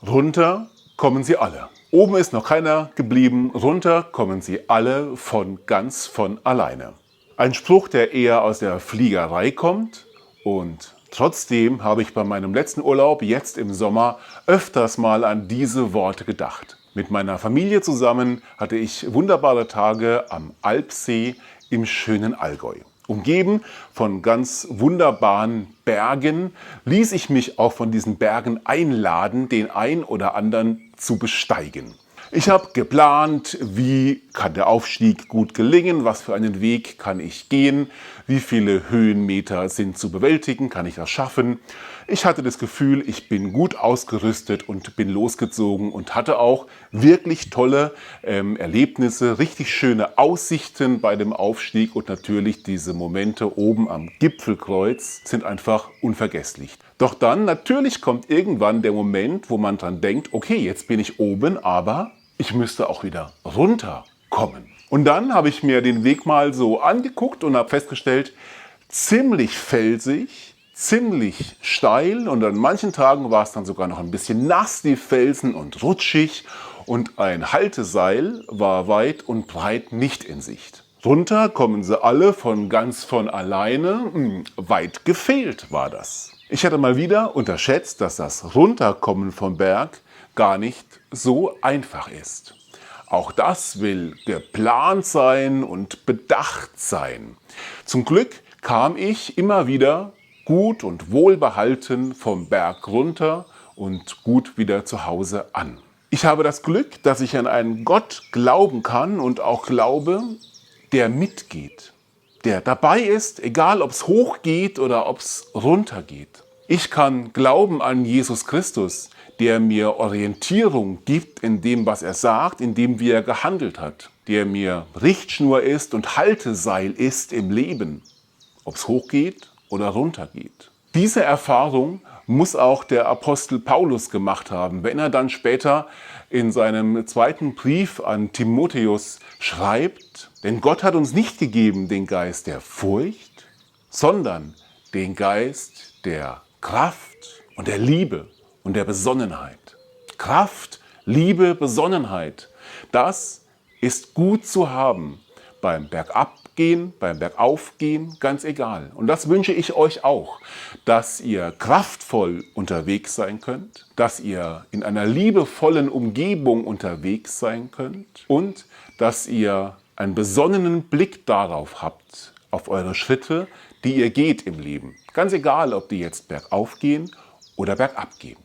Runter kommen sie alle. Oben ist noch keiner geblieben, runter kommen sie alle ganz von alleine. Ein Spruch, der eher aus der Fliegerei kommt, und trotzdem habe ich bei meinem letzten Urlaub jetzt im Sommer öfters mal an diese Worte gedacht. Mit meiner Familie zusammen hatte ich wunderbare Tage am Alpsee im schönen Allgäu. Umgeben von ganz wunderbaren Bergen ließ ich mich auch von diesen Bergen einladen, den ein oder anderen zu besteigen. Ich habe geplant, wie kann der Aufstieg gut gelingen, was für einen Weg kann ich gehen, wie viele Höhenmeter sind zu bewältigen, kann ich das schaffen. Ich hatte das Gefühl, ich bin gut ausgerüstet und bin losgezogen und hatte auch wirklich tolle Erlebnisse, richtig schöne Aussichten bei dem Aufstieg, und natürlich diese Momente oben am Gipfelkreuz sind einfach unvergesslich. Doch dann natürlich kommt irgendwann der Moment, wo man dran denkt, okay, jetzt bin ich oben, aber ich müsste auch wieder runterkommen. Und dann habe ich mir den Weg mal so angeguckt und habe festgestellt, ziemlich felsig, ziemlich steil, und an manchen Tagen war es dann sogar noch ein bisschen nass, die Felsen, und rutschig, und ein Halteseil war weit und breit nicht in Sicht. Runter kommen sie alle ganz von alleine, weit gefehlt war das. Ich hatte mal wieder unterschätzt, dass das Runterkommen vom Berg gar nicht so einfach ist. Auch das will geplant sein und bedacht sein. Zum Glück kam ich immer wieder gut und wohlbehalten vom Berg runter und gut wieder zu Hause an. Ich habe das Glück, dass ich an einen Gott glauben kann und auch glaube, der mitgeht, der dabei ist, egal ob es hoch geht oder ob es runter geht. Ich kann glauben an Jesus Christus, der mir Orientierung gibt in dem, was er sagt, in dem, wie er gehandelt hat, der mir Richtschnur ist und Halteseil ist im Leben, ob es hochgeht oder runter geht. Diese Erfahrung muss auch der Apostel Paulus gemacht haben, wenn er dann später in seinem zweiten Brief an Timotheus schreibt: Denn Gott hat uns nicht gegeben den Geist der Furcht, sondern den Geist der Kraft und der Liebe und der Besonnenheit. Kraft, Liebe, Besonnenheit, das ist gut zu haben beim Bergabgehen, beim Bergaufgehen, ganz egal. Und das wünsche ich euch auch, dass ihr kraftvoll unterwegs sein könnt, dass ihr in einer liebevollen Umgebung unterwegs sein könnt und dass ihr einen besonnenen Blick darauf habt, auf eure Schritte, die ihr geht im Leben. Ganz egal, ob die jetzt bergauf gehen oder bergab gehen.